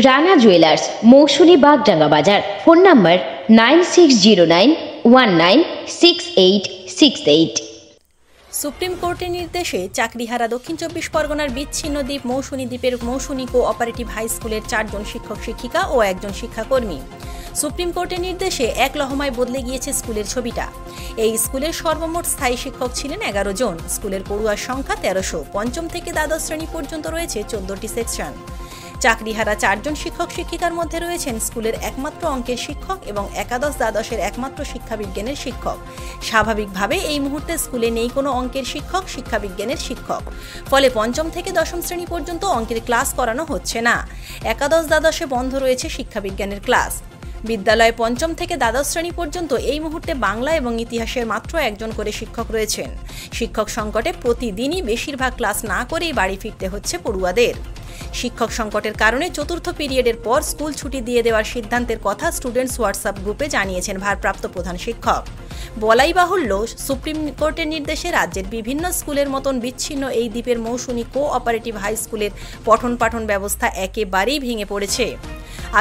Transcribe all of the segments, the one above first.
Rana jewellers, Mousuni Bagdanga বাজার। Phone number 9609196868। Supreme কোর্টের নির্দেশে চাকরিহারা দক্ষিণ চব্বিশ পরগনার বিচ্ছিন্ন দ্বীপ মৌসুনী দ্বীপের মৌসুনী কোঅপারেটিভ হাই স্কুলের 4 জন শিক্ষক শিক্ষিকা ও 1 জন শিক্ষাকর্মী। সুপ্রিম কোর্টের নির্দেশে এক লহমায় বদলে গিয়েছে স্কুলের ছবিটা। এই স্কুলের সর্বমোট স্থায়ী শিক্ষক ছিলেন 11 জন। স্কুলের পড়ুয়ার সংখ্যা 1300। পঞ্চম থেকে দ্বাদশ শ্রেণী পর্যন্ত রয়েছে 14টি সেকশন। চাকরিহারা 4 জন শিক্ষক শিক্ষিকার মধ্যে রয়েছেন স্কুলের একমাত্র অঙ্কের শিক্ষক এবং একাদশ দ্বাদশের একমাত্র শিক্ষাবিজ্ঞানের শিক্ষক। স্বাভাবিকভাবে এই মুহূর্তে স্কুলে নেই কোনো অঙ্কের শিক্ষক, শিক্ষাবিজ্ঞানের শিক্ষক। ফলে পঞ্চম থেকে দশম শ্রেণী পর্যন্ত অঙ্কের ক্লাস করানো হচ্ছে না। একাদশ দ্বাদশে বন্ধ রয়েছে শিক্ষাবিজ্ঞানের ক্লাস। বিদ্যালয়ে পঞ্চম থেকে দ্বাদশ শ্রেণী পর্যন্ত এই মুহূর্তে বাংলা এবং ইতিহাসের মাত্র 1 জন করে শিক্ষক রয়েছেন। শিক্ষক সংকটে প্রতিদিনই বেশিরভাগ ক্লাস না করেই বাড়ি ফিরতে হচ্ছে পড়ুয়াদের। শিক্ষক সংকটের কারণে চতুর্থ পিরিয়ডের পর স্কুল ছুটি দিয়ে দেওয়ার সিদ্ধান্তের কথা স্টুডেন্টস হোয়াটসঅ্যাপ গ্রুপে জানিয়েছেন ভারপ্রাপ্ত প্রধান শিক্ষক। বলাই বাহুল্য, সুপ্রিম কোর্টের নির্দেশে রাজ্যের বিভিন্ন স্কুলের মতন বিচ্ছিন্ন এই দ্বীপের মৌসুনী কোঅপারেটিভ হাই স্কুলের পঠন পাঠন ব্যবস্থা একেবারেই ভেঙে পড়েছে।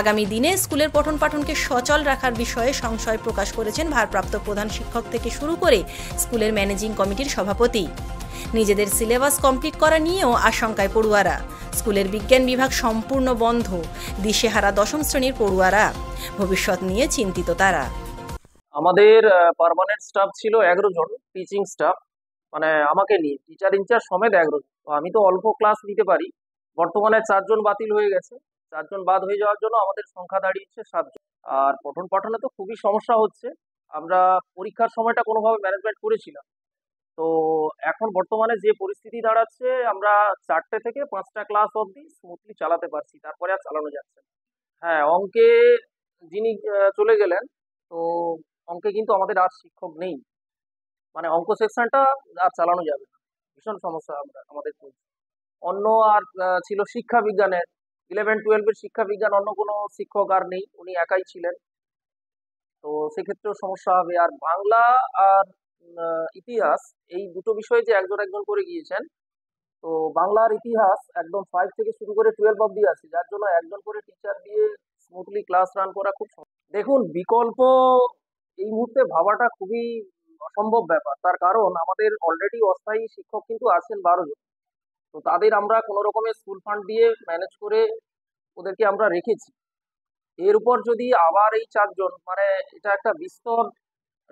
আগামী দিনে স্কুলের পঠন পাঠনকে সচল রাখার বিষয়ে সংশয় প্রকাশ করেছেন ভারপ্রাপ্ত প্রধান শিক্ষক থেকে শুরু করে স্কুলের ম্যানেজিং কমিটির সভাপতি। নিজেদের সিলেবাস কমপ্লিট করা নিয়েও আশঙ্কায় পড়ুয়ারা। স্কুলের বিজ্ঞান বিভাগ সম্পূর্ণ বন্ধ। দিশেহারা দশম শ্রেণীর পড়ুয়ারা। ভবিষ্যৎ নিয়ে চিন্তিত তারা। আমাদের পার্মানেন্ট স্টাফ ছিল 11 জন, টিচিং স্টাফ, মানে আমাকে নিয়ে টিচার ইনচার্জ সমেত 11 জন। তো আমি তো অল্প ক্লাস নিতে পারি। বর্তমানে 4 জন বাতিল হয়ে গেছে। 4 জন বাদ হয়ে যাওয়ার জন্য আমাদের সংখ্যা দাঁড়িয়েছে 7 জন। আর পঠন পাঠনে তো খুবই সমস্যা হচ্ছে। আমরা পরীক্ষার সময়টা কোনোভাবে ম্যানেজমেন্ট করেছিলাম। তো এখন বর্তমানে যে পরিস্থিতি দাঁড়াচ্ছে, আমরা 4টে থেকে 5টা ক্লাস অবধি স্মুথলি চালাতে পারছি, তারপরে আর চালানো যাচ্ছে না। হ্যাঁ, অঙ্কে যিনি চলে গেলেন, তো অঙ্কে কিন্তু আমাদের আর শিক্ষক নেই। মানে অঙ্ক সেকশনটা আর চালানো যাবে না, ভীষণ সমস্যা আমাদের চলছে। অন্য আর ছিল শিক্ষা বিজ্ঞানের 11-12-এর শিক্ষা বিজ্ঞান, অন্য কোনো শিক্ষক আর নেই, উনি একাই ছিলেন। তো সেক্ষেত্রেও সমস্যা হবে। আর বাংলা আর ইতিহাস, এই দুটো বিষয়ে যে একজন একজন করে গিয়েছেন, তো বাংলার ইতিহাস একদম 5 থেকে শুরু করে 12 অব্দি আছে, যার জন্য একজন করে টিচার দিয়ে স্মুথলি ক্লাস রান করা খুব দেখুন, বিকল্প এই মুহূর্তে ভাবাটা খুবই অসম্ভব ব্যাপার। তার কারণ আমাদের অলরেডি অস্থায়ী শিক্ষক কিন্তু আছেন 12 জন। তো তাদের আমরা কোনো রকমের স্কুল ফান্ড দিয়ে ম্যানেজ করে ওদেরকে আমরা রেখেছি। এর উপর যদি আবার এই 4 জন, মানে এটা একটা বিস্তর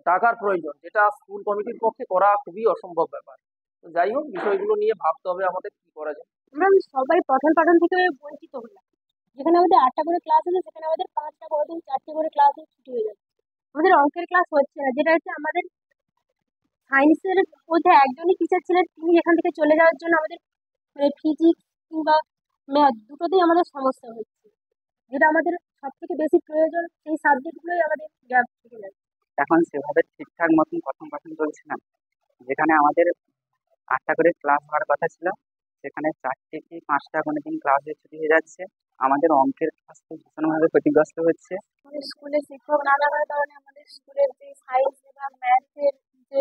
টাকার প্রয়োজন, যেটা স্কুল কমিটির পক্ষে করা খুবই অসম্ভব ব্যাপার। তো যাই হোক, বিষয়গুলো নিয়ে ভাবতে হবে আমাদের কি করা যায়। আমরা সবাই পঠন পাঠন থেকে বঞ্চিত হলাম। যেখানে আমাদের 8টা করে ক্লাস হচ্ছে, সেখানে আমাদের 5টা করে দিন 4টে করে ক্লাস ছুটি হয়ে যাচ্ছে। আমাদের অঙ্কের ক্লাস হচ্ছে না, যেটা হচ্ছে আমাদের সায়েন্সের মধ্যে একজনই টিচার ছিলেন, তিনি এখান থেকে চলে যাওয়ার জন্য আমাদের ফিজিক্স কিংবা ম্যাথ দুটোতেই আমাদের সমস্যা হচ্ছে, যেটা আমাদের সব থেকে বেশি প্রয়োজন, সেই সাবজেক্টগুলোই আমাদের গ্যাপ থেকে যাচ্ছে। এখন সেভাবে ঠিকঠাক মতন পঠন পাঠন চলছে না। যেখানে আমাদের 8টা করে ক্লাস হওয়ার কথা ছিল, সেখানে 4টে কি 5টা কোনোদিন ক্লাসে ছুটি হয়ে যাচ্ছে। আমাদের অঙ্কের ক্লাস খুব ভীষণভাবে ক্ষতিগ্রস্ত হচ্ছে। আমাদের স্কুলে শিক্ষক না থাকার কারণে আমাদের স্কুলের যে সায়েন্স এবং ম্যাথের যে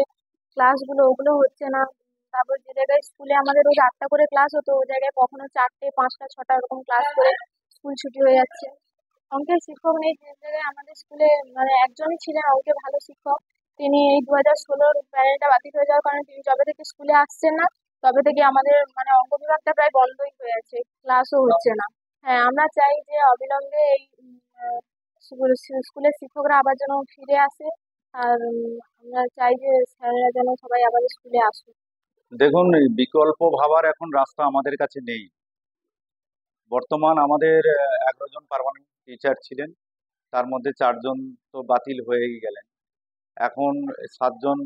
ক্লাসগুলো, ওগুলো হচ্ছে না। তারপর যে জায়গায় স্কুলে আমাদের রোজ 8টা করে ক্লাস হতো, ওই জায়গায় কখনো 4টে, 5টা, 6টা এরকম ক্লাস করে স্কুল ছুটি হয়ে যাচ্ছে। অঙ্কের শিক্ষক নেই, যে জায়গায় আমাদের স্কুলে মানে একজনই ছিলেন অঙ্কে ভালো শিক্ষক, তিনি এই 2016-র প্যানেলটা বাতিল হয়ে যাওয়ার কারণে তিনি যবে থেকে স্কুলে আসছেন না, তবে থেকে আমাদের মানে অঙ্ক বিভাগটা প্রায় বন্ধই হয়ে আছে, ক্লাসও হচ্ছে না। হ্যাঁ, আমরা চাই যে অবিলম্বে এই স্কুলের শিক্ষকরা আবার যেন ফিরে আসে। আর আমরা চাই যে স্যারেরা যেন সবাই আবার স্কুলে আসুক। দেখুন, বিকল্প ভাবার এখন রাস্তা আমাদের কাছে নেই। বর্তমান আমাদের 11 জন পার্মানেন্ট টিচার ছিলেন, তার মধ্যে 4 জন তো বাতিল হয়েই গেলেন। এখন 7 জন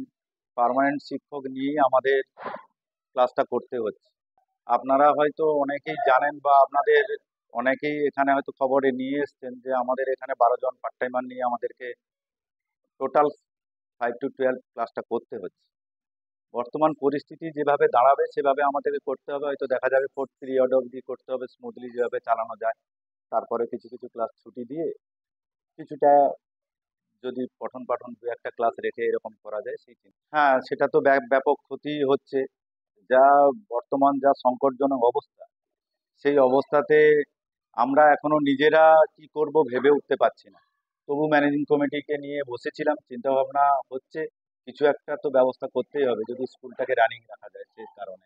পার্মানেন্ট শিক্ষক নিয়েই আমাদের ক্লাসটা করতে হচ্ছে। আপনারা হয়তো অনেকেই জানেন বা আপনাদের অনেকেই এখানে হয়তো খবরে নিয়ে এসছেন যে আমাদের এখানে 12 জন পার্ট টাইমার নিয়ে আমাদেরকে টোটাল 5 to 12 ক্লাসটা করতে হচ্ছে। বর্তমান পরিস্থিতি যেভাবে দাঁড়াবে সেভাবে আমাদেরকে করতে হবে। হয়তো দেখা যাবে 4th পিরিয়ড অবধি করতে হবে, স্মুথলি যেভাবে চালানো যায়। তারপরে কিছু কিছু ক্লাস ছুটি দিয়ে কিছুটা যদি পঠন পাঠন 2-1টা ক্লাস রেখে এরকম করা যায় সেই চিন্তা। হ্যাঁ, সেটা তো ব্যাপক ক্ষতি হচ্ছে। যা বর্তমান যা সংকটজনক অবস্থা, সেই অবস্থাতে আমরা এখনো নিজেরা কি করব ভেবে উঠতে পারছি না। তবু ম্যানেজিং কমিটিকে নিয়ে বসেছিলাম, চিন্তা ভাবনা হচ্ছে কিছু একটা তো ব্যবস্থা করতেই হবে যদি স্কুলটাকে রানিং রাখা যায়। সেই কারণে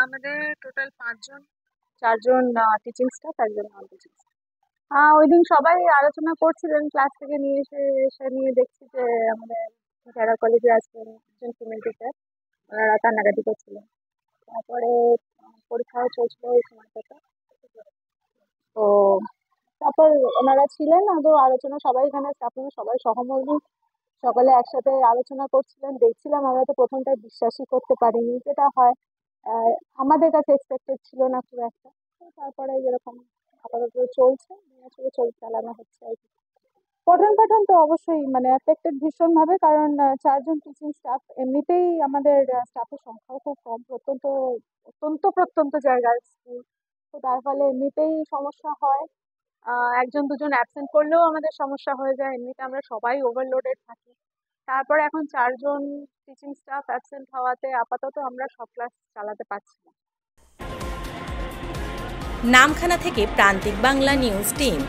আমাদের টোটাল 5 জন, 4 জন টিচিং স্টাফ, 1 জন নন টিচিং স্টাফ। ওই দিন সবাই আলোচনা করছিলেন, ক্লাস থেকে নিয়ে এসে নিয়ে দেখছি যে আমাদের যারা কলেজে আছেন একজন ফিমেল টিচার, ওনারা কান্নাকাটি করছিলেন। তারপরে পরীক্ষাও চলছিল ওই সময়টাতে, তো তারপর ওনারা ছিলেন, তো আলোচনা সবাই এখানে স্টাফ সবাই সহমর্মী, সকলে একসাথে আলোচনা করছিলেন, দেখছিলাম। আমরা তো প্রথমটা বিশ্বাসই করতে পারিনি, যেটা হয় আমাদের কাছে এক্সপেক্টেড ছিল না খুব একটা। তো তারপরে যেরকম আপাতত চলছে, চালানো হচ্ছে আর কি। পঠন পাঠন তো অবশ্যই মানে অ্যাফেক্টেড ভীষণভাবে, কারণ 4 জন টিচিং স্টাফ, এমনিতেই আমাদের স্টাফের সংখ্যাও খুব কম, প্রত্যন্ত জায়গার স্কুল, তো তার ফলে এমনিতেই সমস্যা হয়। 1-2 জন অ্যাবসেন্ট করলেও আমাদের সমস্যা হয়ে যায়, এমনিতে আমরা সবাই ওভারলোডেড থাকি। তারপরে এখন 4 জন টিচিং স্টাফ অ্যাবসেন্ট হওয়াতে আপাতত আমরা সব ক্লাস চালাতে পারছি না। নামখানা থেকে প্রান্তিক বাংলা নিউজ টিম।